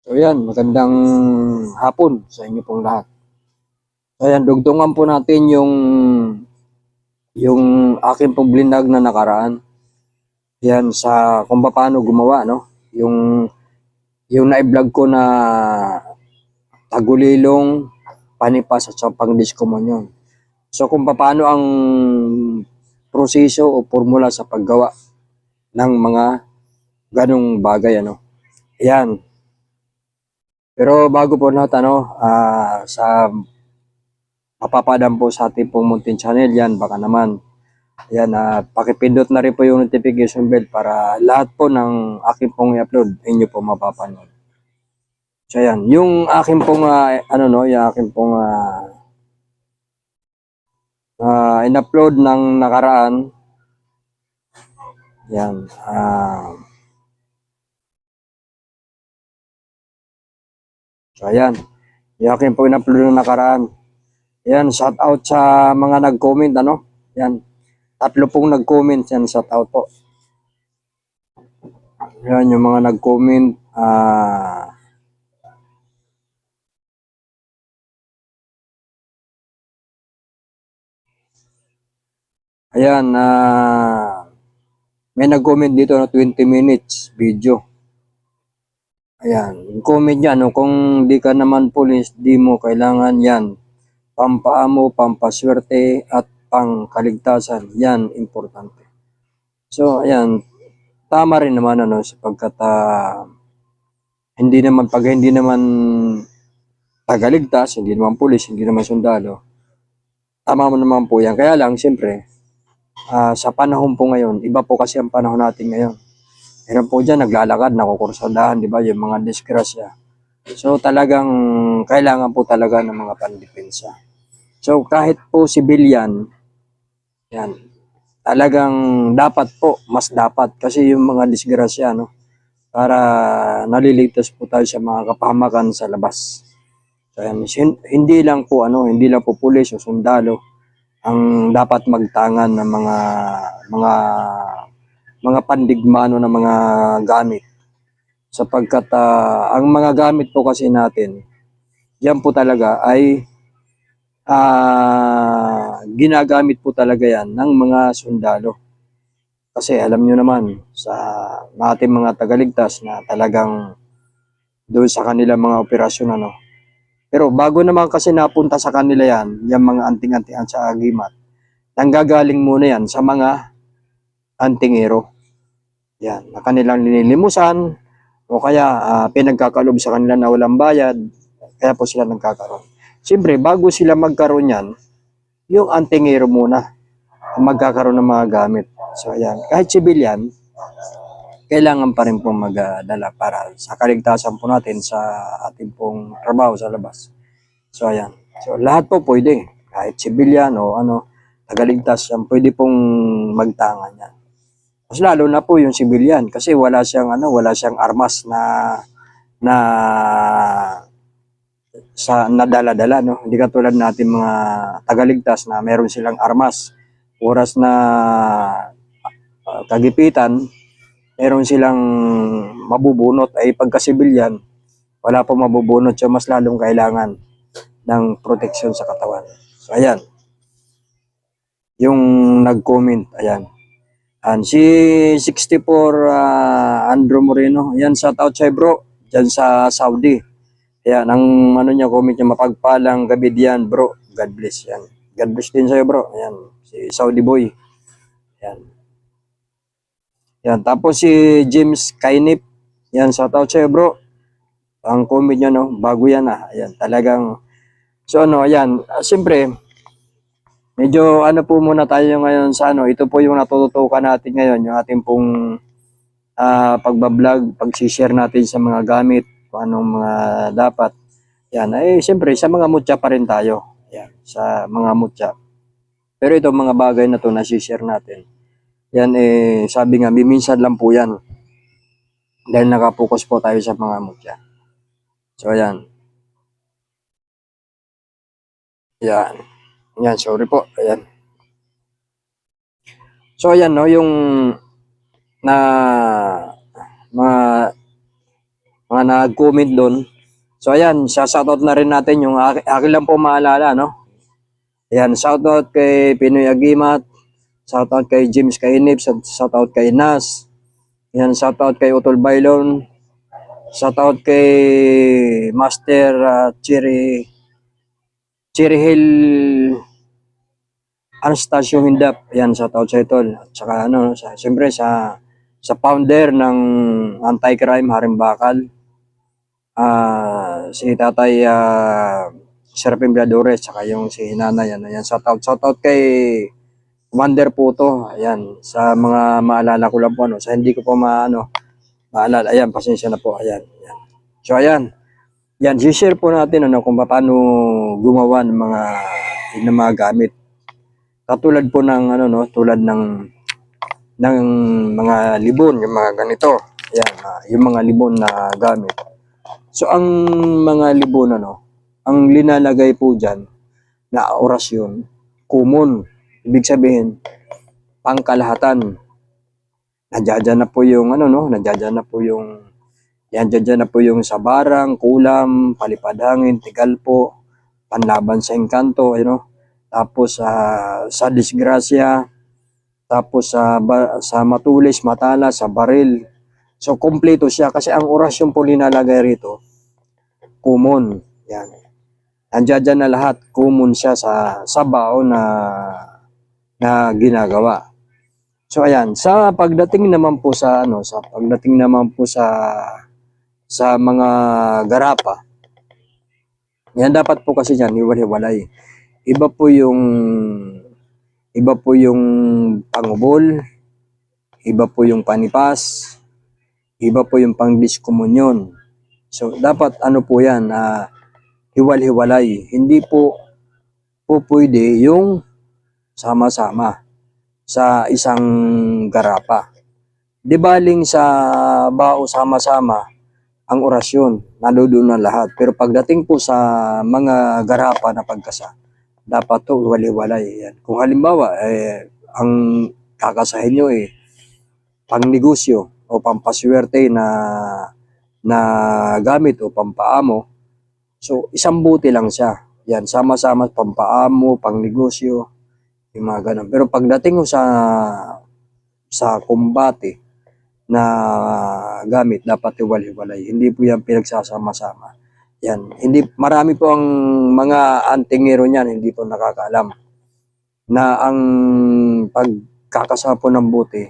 So yan, magandang hapon sa inyo pong lahat. So yan, dugtungan po natin yung aking pong blinag na nakaraan. Yan sa kung paano gumawa, no? Yung na-vlog ko na tagulilong, panipas at sa pang-discomunyon. So kung paano ang proseso o formula sa paggawa ng mga ganong bagay, ano? Yan. Pero bago po lahat, sa mapapadam po sa ating pong Mountain Channel, yan, baka naman. Ayan, pakipindot na rin po yung notification bell para lahat po ng aking pong i-upload, inyo po mapapanood. So, ayan, yung aking pong, yung aking pong in-upload ng nakaraan, yan, so, ayan, yung aking pong in-upload ng nakaraan. Ayan, shout out sa mga nag-comment, yan, 3 pong nag-comment, yan, shout out po. Yan, yung mga nag-comment, ayan, may nag-comment dito na 20 minutes video. Ayan, yung comment niya, kung di ka naman pulis, di mo kailangan yan. Pampaamo, pampaswerte, at pangkaligtasan. Yan, importante. So, ayan, tama rin naman, sapagkat pag hindi naman tagaligtas, hindi naman pulis, hindi naman sundalo, tama mo naman po yan. Kaya lang, siyempre, sa panahon po ngayon, iba po kasi ang panahon natin ngayon. Meron po dyan, naglalakad, nakukursudahan, di ba, yung mga disgrasya. So talagang kailangan po talaga ng mga pandepensa. So kahit po civilian, yan, talagang dapat po, mas dapat, kasi yung mga disgrasya, para naliligtas po tayo sa mga kapahamakan sa labas. So yan, hindi lang po pulis o sundalo ang dapat magtangan ng mga mga pandigmano ng mga gamit, sapagkat ang mga gamit po kasi natin, yan po talaga ay ginagamit po talaga yan ng mga sundalo. Kasi alam nyo naman sa ating mga tagaligtas na talagang doon sa kanilang mga operasyon, Pero bago naman kasi napunta sa kanila yan, yung mga anting-antingan sa agimat, nanggagaling muna yan sa mga antingero. Yan, na kanilang linilimusan, o kaya pinagkakalob sa kanila na walang bayad, kaya po sila nagkakaroon. Siyempre, bago sila magkaroon yan, yung antingero muna ang magkakaroon ng mga gamit. So, ayan, kahit civilian, kailangan pa rin pong magdala para sa kaligtasan po natin sa ating pong trabaho sa labas. So, ayan. So, lahat po pwede. Kahit civilian o tagaligtas, yan, pwede pong magtangan yan. Mas lalo na po yung civilian kasi wala siyang armas na sa nadala-dala, Hindi katulad natin mga tagaligtas na meron silang armas. Oras na kagipitan, meron silang mabubunot. Ay pagka civilian, wala po mabubunot. So mas lalong kailangan ng proteksyon sa katawan. So ayan. Yung nag-comment, ayan. And si 64 Andrew Moreno, yan, shout out sa bro, dyan sa Saudi. Yan, ang niya, comment niya, mapagpalang gabi diyan bro, God bless yan. God bless din sa'yo bro, yan, si Saudi boy. Yan. Yan, tapos si James Kainip, yan, shout out sa'yo bro. Ang comment niya, bago yan yan, talagang, so ayan, siyempre, medyo po muna tayo ngayon sa ito po yung natututukan natin ngayon, yung ating pong pagbablog, pag-share natin sa mga gamit, kung anong mga dapat. Yan, siyempre sa mga mutya pa rin tayo. Yan, sa mga mutya. Pero ito mga bagay na to na share natin. Yan sabi nga, minsan lang po yan. Dahil nakapokus po tayo sa mga mutya. So yan. Yan. Yan, sorry po. Ayan. So ayan yung na mga mga nag-comment doon. So ayan, shoutout na rin natin yung akin lang po maalala, no? Ayan, shoutout kay Pinoy Agimat, shoutout kay James Kainip, shoutout kay Nas, ayan, shoutout kay Utol Bailon, shoutout kay Master Cherry Hill Anastasio Hindap, ayan, shoutout sa Utol. At saka ano, siyempre sa founder ng Anti-Crime Harimbakal, si Tatay Serapin Viadores, saka yung si Nanay, ayan, shoutout kay Commander Puto, ayan, sa mga maalala ko lang po, ano, sa hindi ko po maalala, ayan, pasensya na po, ayan, ayan. So, ayan, share po natin, ano, kung paano gumawa ng mga gamit. Katulad po ng, ano, no, tulad ng mga libon, yung mga ganito, ayan, yung mga libon na gamit. So, ang mga libon, ano, ang linalagay po dyan na orasyon, common. Ibig sabihin, pangkalahatan. Nandiyan na po yung, ano, no, nandiyan na po yung, nandiyan na po yung sabarang, kulam, palipad hangin, tigalpo, panlaban sa engkanto, you know, tapos sa disgrasya, tapos sa matulis, matala, sa baril. So, kompleto siya kasi ang orasyon po linalagay rito, common. Yan. Nandiyan na lahat, common siya sa bao na ginagawa. So ayan, sa pagdating naman po sa mga garapa. Yan dapat po kasi diyan hiwa-hiwalay. Iba po yung pangubol, iba po yung panipas, iba po yung pangdiskomunyon. So dapat ano po yan, hiwal-hiwalay. Hindi po pwede yung sama-sama sa isang garapa. Di baling sa bao sama-sama ang orasyon, nandoon na lahat. Pero pagdating po sa mga garapa na pagkasa, dapat to hiwalay-hiwalay. Yan. Kung halimbawa, ang kakasahin nyo pangnegosyo o pampaswerte na gamit o pampaamo, so isang buti lang siya. Yan, sama-sama pampaamo, pangnegosyo, yung mga ganun. Pero pagdating sa kumbate na gamit, dapat hiwalay-hiwalay. Hindi po yan pinagsasama-sama. Yan. Marami po ang mga antingero niyan, hindi po nakakaalam na ang pagkakasapo ng buti,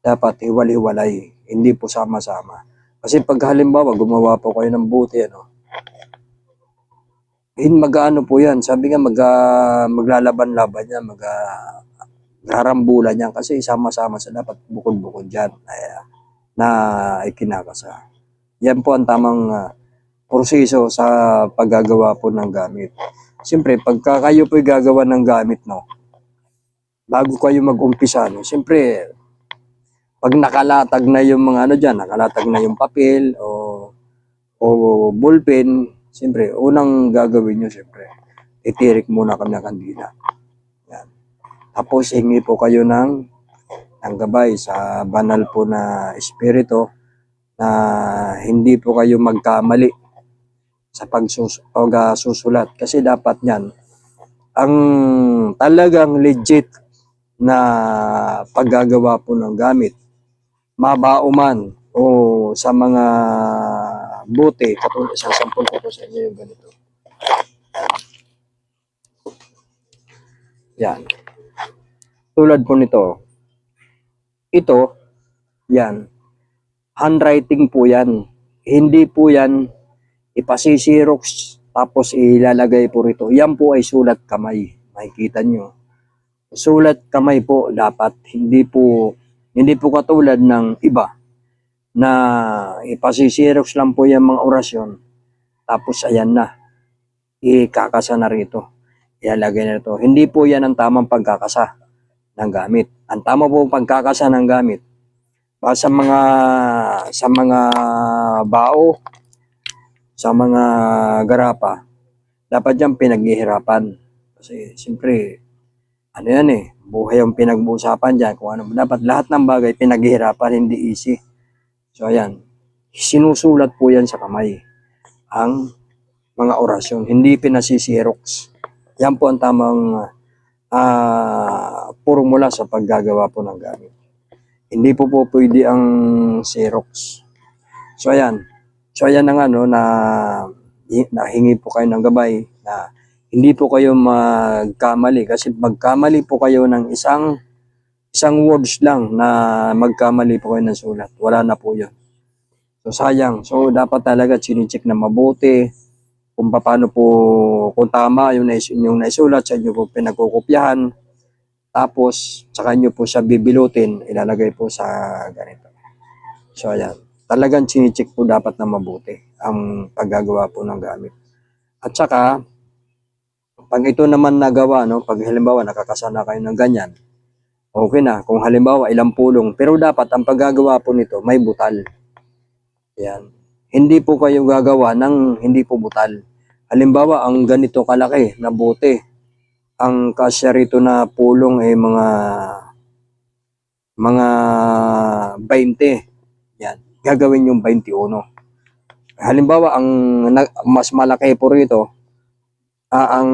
dapat hiwalay-hiwalay. Hindi po sama-sama. Kasi pag halimbawa, gumawa po kayo ng buti, mag-ano po yan. Sabi nga, maglalaban-laban yan, magharambulan yan. Kasi sama-sama sa dapat bukod-bukod dyan na ikinakasa. Yan po ang tamang proseso sa paggagawa po ng gamit. Siyempre, pagka kayo po gagawa ng gamit, bago kayo mag-umpisa, siyempre, pag nakalatag na yung mga dyan, nakalatag na yung papel o ballpen, siyempre, unang gagawin nyo, siyempre, titirik muna kami ng kandila. Yan. Tapos, hingi po kayo ng gabay sa banal po na espiritu na hindi po kayo magkamali sa pagsusulat. Kasi dapat yan, ang talagang legit na paggagawa po ng gamit, mabauman o sa mga buti, katulad sa sampol ko po sa inyo yung ganito. Yan. Tulad po nito. Ito, yan. Handwriting po yan. Hindi po yan ipasisirox tapos ilalagay po rito. Yan po ay sulat kamay. Makikita nyo. Sulat kamay po dapat. Hindi po katulad ng iba na ipasisirox lang po yung mga orasyon. Tapos ayan na. Ikakasa na rito. Ilalagay na rito. Hindi po yan ang tamang pagkakasa ng gamit. Ang tama po pagkakasa ng gamit sa mga bao, sa mga garapa, dapat yan pinaghihirapan. Kasi siyempre, ano yan buhay yung pinag-uusapan dyan. Kung ano, dapat lahat ng bagay pinaghihirapan, hindi easy. So ayan, sinusulat po yan sa kamay ang mga orasyon, hindi pinasisirox. Yan po ang tamang formula sa paggagawa po ng gamit. Hindi po pwede ang Xerox. So ayan. So ayan ang ano na nahingi po kayo ng gabay na hindi po kayo magkamali kasi magkamali po kayo ng isang words lang na magkamali po kayo ng sulat. Wala na po 'yon. So sayang. So dapat talaga chine-check na mabuti kung paano po kung tama yung naisulat sa inyo po pinagkukopyahan. Tapos, saka nyo po siya bibilutin, ilalagay po sa ganito. So, ayan. Talagang chine-check po dapat na mabuti ang paggagawa po ng gamit. At saka, pag ito naman nagawa, no, pag halimbawa nakakasana kayo ng ganyan, okay na. Kung halimbawa ilang pulong, pero dapat ang paggagawa po nito may butal. Ayan. Hindi po kayo gagawa ng hindi po butal. Halimbawa, ang ganito kalaki na bote, ang kasya rito na pulong ay mga 20. Yan. Gagawin yung 21. Halimbawa, ang mas malaki po rito, ang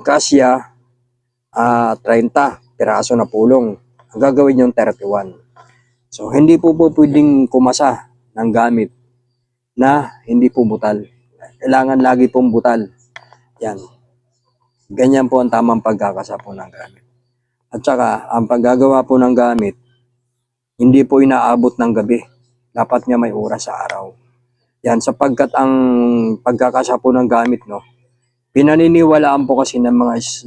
kasya 30 piraso na pulong. Ang gagawin yung 31. So, hindi po pwedeng kumasa ng gamit na hindi po butal. Kailangan lagi pong butal. Yan. Ganyan po ang tamang pagkakasa po ng gamit. At saka, ang paggagawa po ng gamit, hindi po inaabot ng gabi. Dapat nga may oras sa araw. Yan, sapagkat ang pagkakasa po ng gamit, no, pinaniniwalaan po kasi ng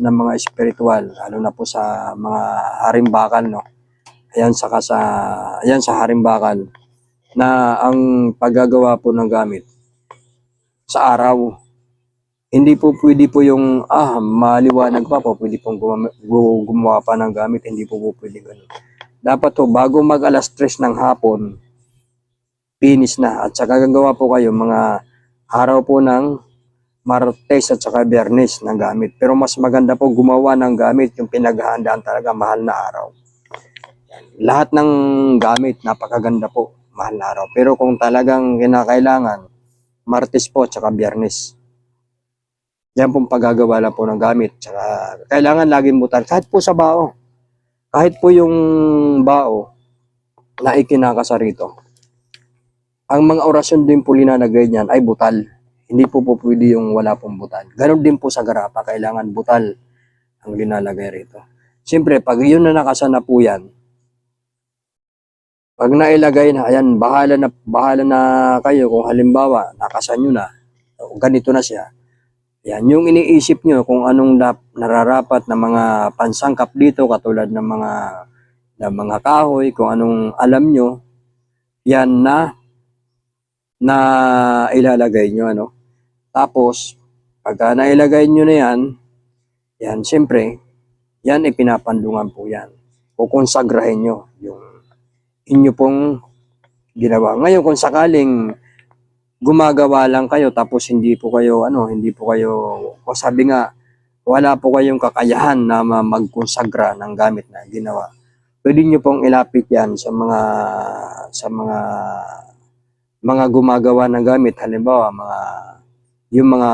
mga espiritual, lalo na po sa mga harimbakan, no. Ayan, sa harimbakan, na ang paggagawa po ng gamit sa araw, hindi po pwede po yung, maliwanag pa po, pwede pong gumawa pa ng gamit, hindi po pwede ganun. Dapat po, bago mag alas 3 ng hapon, finish na. At saka gagawa po kayo mga araw po ng Martes at saka Biyernes ng gamit. Pero mas maganda po gumawa ng gamit, yung pinaghahandaan talaga, mahal na araw. Lahat ng gamit, napakaganda po, mahal na araw. Pero kung talagang kinakailangan, Martes po at saka Biyernes. Yan pong paggagawa lang po ng gamit. Tsaka, kailangan laging butal. Kahit po sa bao. Kahit po yung bao na ikinakasa rito. Ang mga orasyon din po linalagay niyan ay butal. Hindi po pwede yung wala pong butal. Ganon din po sa garapa. Kailangan butal ang linalagay rito. Siyempre, pag yun na nakasana po yan, pag nailagay na, ayan, bahala na kayo kung halimbawa, nakasan nyo na, ganito na siya. Yan, yung iniisip nyo kung anong nararapat na mga pansangkap dito katulad ng mga kahoy, kung anong alam nyo, yan na ilalagay nyo, ano. Tapos, pagka nailagay nyo na yan, siyempre, yan ipinapandungan po yan. Kukonsagrahin nyo yung inyo pong ginawa. Ngayon, kung sakaling gumagawa lang kayo tapos hindi po kayo o sabi nga wala po kayong kakayahan na magkonsagra ng gamit na ginawa. Pwede niyo pong ilapit 'yan sa mga gumagawa ng gamit, halimbawa yung mga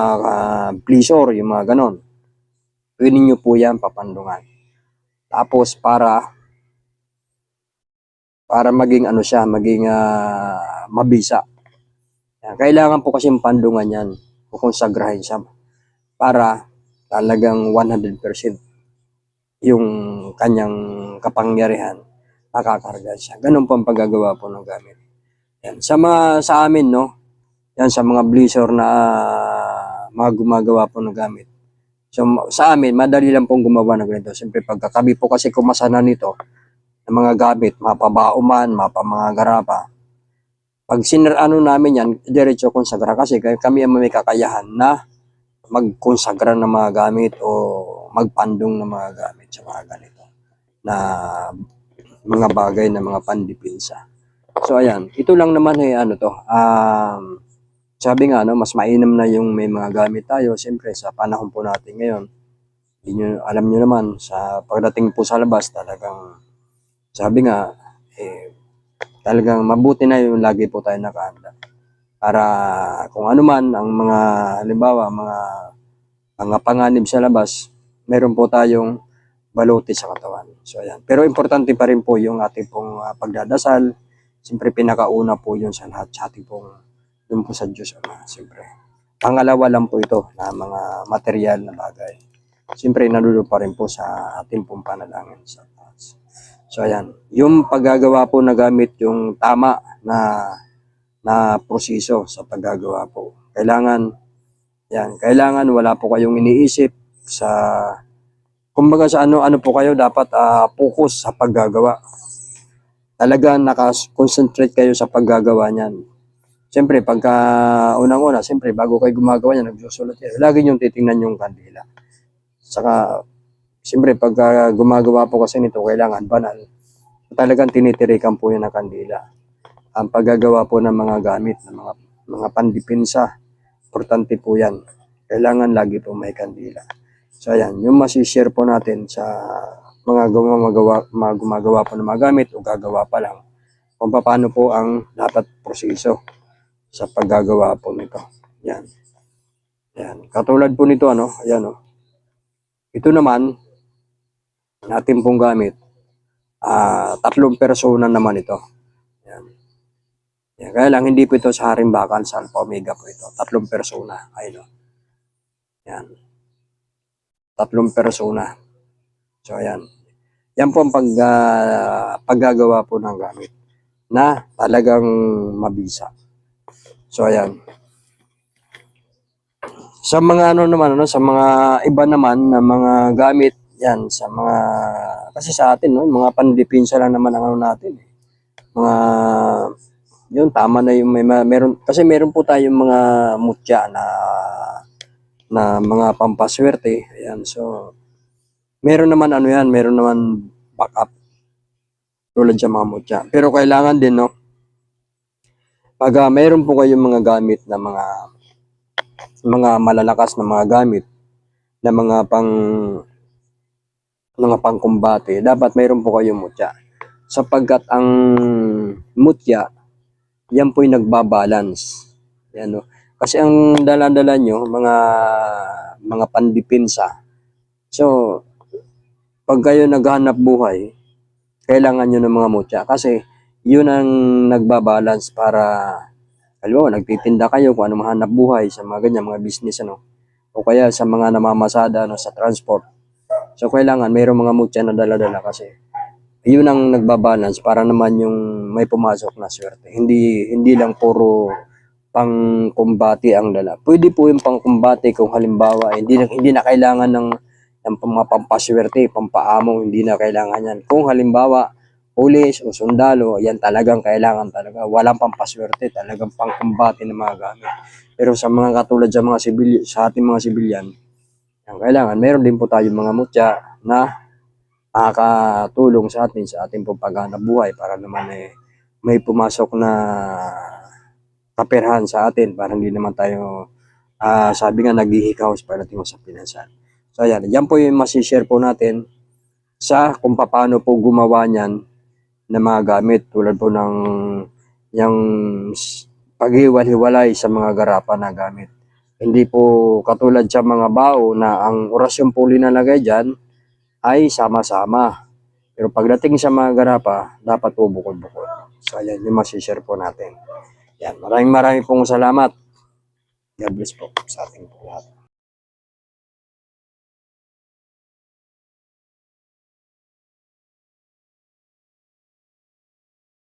pleasure, yung mga ganon. Pwede niyo po 'yan papandungan. Tapos para maging maging mabisa. Kailangan po kasi pandungan yan, kukonsagrahin siya para talagang 100% yung kanyang kapangyarihan makakarga siya. Ganun po ang paggagawa po ng gamit. Yan. Sa amin, no? Yan, sa mga bleacher na mga gumagawa po ng gamit. So, sa amin, madali lang pong gumawa ng ganito. Siyempre, pagkakabi po kasi kumasana nito ng mga gamit, mapabauman, mga garapa, pag namin yan, diretso konsagra kasi kami ang may kakayahan na magkonsagra ng mga gamit o magpandong ng mga gamit sa mga ganito na mga bagay na mga pandipinsa. So ayan, ito lang naman sabi nga mas mainam na yung may mga gamit tayo. Siyempre sa panahon po natin ngayon, alam nyo naman sa pagdating po sa labas talagang sabi nga talagang mabuti na yung lagi po tayo nakahanda. para kung ano man ang mga halimbawa mga panganib sa labas, meron po tayong baluti sa katawan. So ayan. Pero importante pa rin po yung ating pong pagdadasal. Siyempre pinakauna po yun sa lahat sa ating pong yun po sa Diyos Ama. Siyempre. Pangalawa lang po ito na mga material na bagay. Siyempre nadulo pa rin po sa ating pong panalangin sa taas. So ayan. Yung paggagawa po na gamit yung tama na proseso sa paggagawa po. Kailangan wala po kayong iniisip sa kumbaga sa ano po kayo dapat focus sa paggagawa. Talaga naka-concentrate kayo sa paggagawa niyan. Siyempre pagka unang-una, siyempre bago kayo gumagawa niyan, nagsusulat kayo. Lagi niyo titingnan yung kandila. Saka siyempre pagka gumagawa po kasi nito kailangan banal. Talagang tinitirikan po yun ng kandila. Ang paggagawa po ng mga gamit, ng mga pandipinsa, importante po yan. Kailangan lagi po may kandila. So ayan, yung masishare po natin sa mga gumagawa po ng mga gamit o gagawa pa lang, kung paano po ang dapat proseso sa paggagawa po nito. Yan. Yan. Katulad po nito, ayan, ito naman, natin pong gamit, 3 persona naman ito. Yan. Yan. Kaya lang, hindi po ito sa harimbakan, sa Alpha Omega po ito. 3 persona. Ayun. Yan. 3 persona. So, ayan. Yan po ang paggagawa po ng gamit na talagang mabisa. So, ayan. Sa mga sa mga iba naman na mga gamit, yan, sa mga, kasi sa atin, mga pandipinsa lang naman ang natin. Mga, yun, tama na yung meron, kasi meron po tayong mga mutya na mga pampaswerte. Ayan, so, meron naman meron naman backup tulad sa mga mutya. Pero kailangan din, pag meron po kayong mga gamit na mga malalakas na mga gamit na mga pangkumbate, dapat mayroon po kayong mutya. Sapagkat ang mutya, yan po yung nagbabalance. Yan, Kasi ang dala-dala nyo, mga pandipinsa. So, pag kayo naghahanap buhay, kailangan nyo ng mga mutya. Kasi, yun ang nagbabalance para, nagtitinda kayo kung ano mahanap buhay sa mga ganyan, mga business, o kaya sa mga namamasada, sa transport. So, kailangan mayroong mga mutya na dala-dala kasi yun ang nagbabalance para naman yung may pumasok na swerte. Hindi lang puro pangkumbati ang dala. Pwede po yung pangkumbati kung halimbawa hindi na kailangan ng mga pampaswerte, pampaamong, hindi na kailangan yan. Kung halimbawa pulis o sundalo, yan talagang kailangan talaga. Walang pampaswerte, talagang pangkumbati ng mga gamit. Pero sa mga katulad sa ating mga sibilyan, kailangan meron din po tayong mga mutya na nakakatulong sa ating paghanap buhay para naman may pumasok na kaperahan sa atin para hindi naman tayo sabi nga naghihikaw pagdating sa pinansan. So ayan, yan po yung masishare po natin sa kung paano po gumawa niyan ng mga gamit tulad po ng yung paghiwalay sa mga garapan na gamit. Hindi po katulad sa mga bao na ang orasyon po linalagay dyan ay sama-sama. Pero pagdating sa mga garapa, dapat po bukod-bukod. So, ayan yung masishare po natin. Yan, maraming pong salamat. God bless po sa ating lahat.